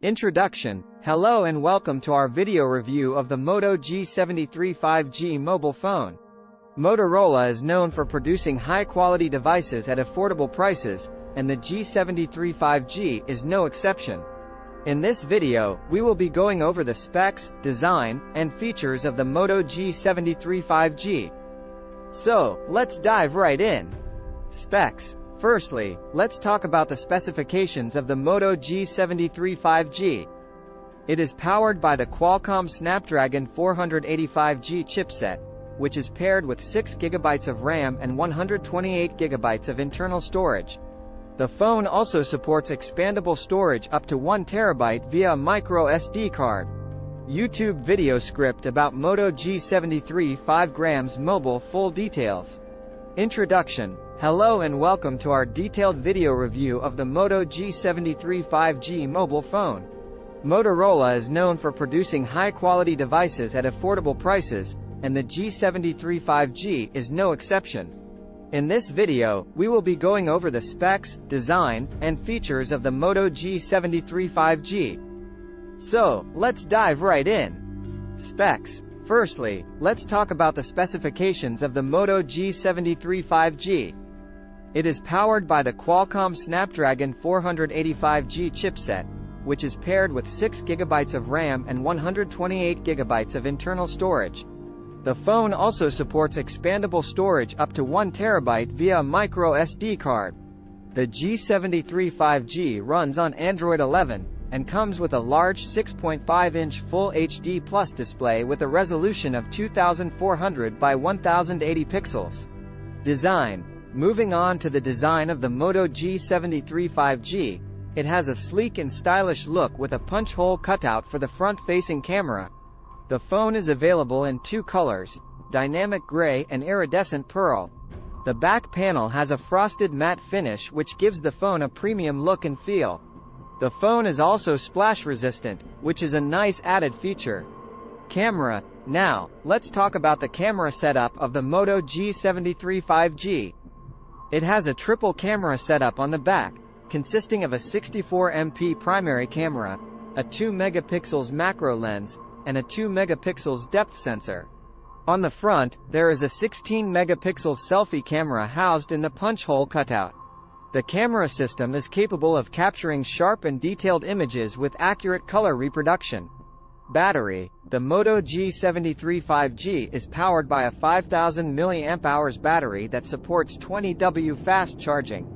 Introduction. Hello and welcome to our video review of the Moto G73 5G mobile phone. Motorola is known for producing high-quality devices at affordable prices, and the G73 5G is no exception. In this video, we will be going over the specs, design, and features of the Moto G73 5G. So, let's dive right in. Specs. Firstly, let's talk about the specifications of the Moto G73 5G. It is powered by the Qualcomm Snapdragon 485G chipset, which is paired with 6 GB of RAM and 128 GB of internal storage. The phone also supports expandable storage up to 1 TB via a micro SD card. YouTube video script about Moto G73 5G mobile full details. Introduction. Hello and welcome to our detailed video review of the Moto G73 5G mobile phone. Motorola is known for producing high-quality devices at affordable prices, and the G73 5G is no exception. In this video, we will be going over the specs, design, and features of the Moto G73 5G. So, let's dive right in. Specs. Firstly, let's talk about the specifications of the Moto G73 5G. It is powered by the Qualcomm Snapdragon 485G chipset, which is paired with 6 GB of RAM and 128 GB of internal storage. The phone also supports expandable storage up to 1 TB via a micro SD card. The G73 5G runs on Android 11, and comes with a large 6.5-inch Full HD Plus display with a resolution of 2400 by 1080 pixels. Design. Moving on to the design of the Moto G73 5G, it has a sleek and stylish look with a punch hole cutout for the front-facing camera. The phone is available in 2 colors, dynamic gray and iridescent pearl. The back panel has a frosted matte finish which gives the phone a premium look and feel. The phone is also splash resistant, which is a nice added feature. Camera. Now, let's talk about the camera setup of the Moto G73 5G. It has a triple camera setup on the back, consisting of a 64MP primary camera, a 2-megapixels macro lens, and a 2-megapixels depth sensor. On the front, there is a 16-megapixel selfie camera housed in the punch hole cutout. The camera system is capable of capturing sharp and detailed images with accurate color reproduction. Battery. The Moto G73 5G is powered by a 5000 mAh battery that supports 20W fast charging.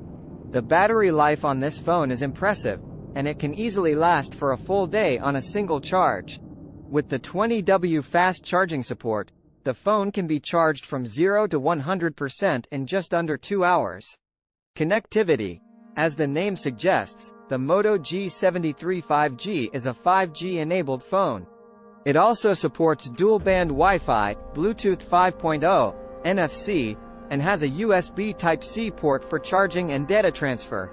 The battery life on this phone is impressive, and it can easily last for a full day on a single charge. With the 20W fast charging support, the phone can be charged from 0 to 100% in just under 2 hours. Connectivity. As the name suggests, the Moto G73 5G is a 5G-enabled phone. It also supports dual-band Wi-Fi, Bluetooth 5.0, NFC, and has a USB Type-C port for charging and data transfer.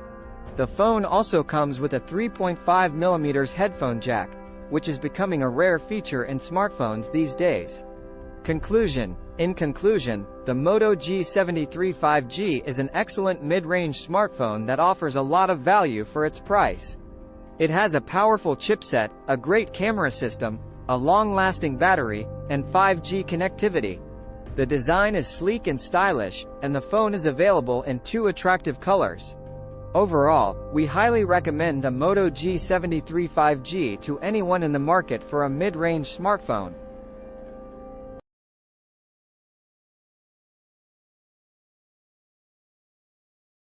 The phone also comes with a 3.5mm headphone jack, which is becoming a rare feature in smartphones these days. Conclusion. In conclusion, the Moto G73 5G is an excellent mid-range smartphone that offers a lot of value for its price. It has a powerful chipset, a great camera system, a long-lasting battery, and 5G connectivity. The design is sleek and stylish, and the phone is available in 2 attractive colors. Overall, we highly recommend the Moto G73 5G to anyone in the market for a mid-range smartphone.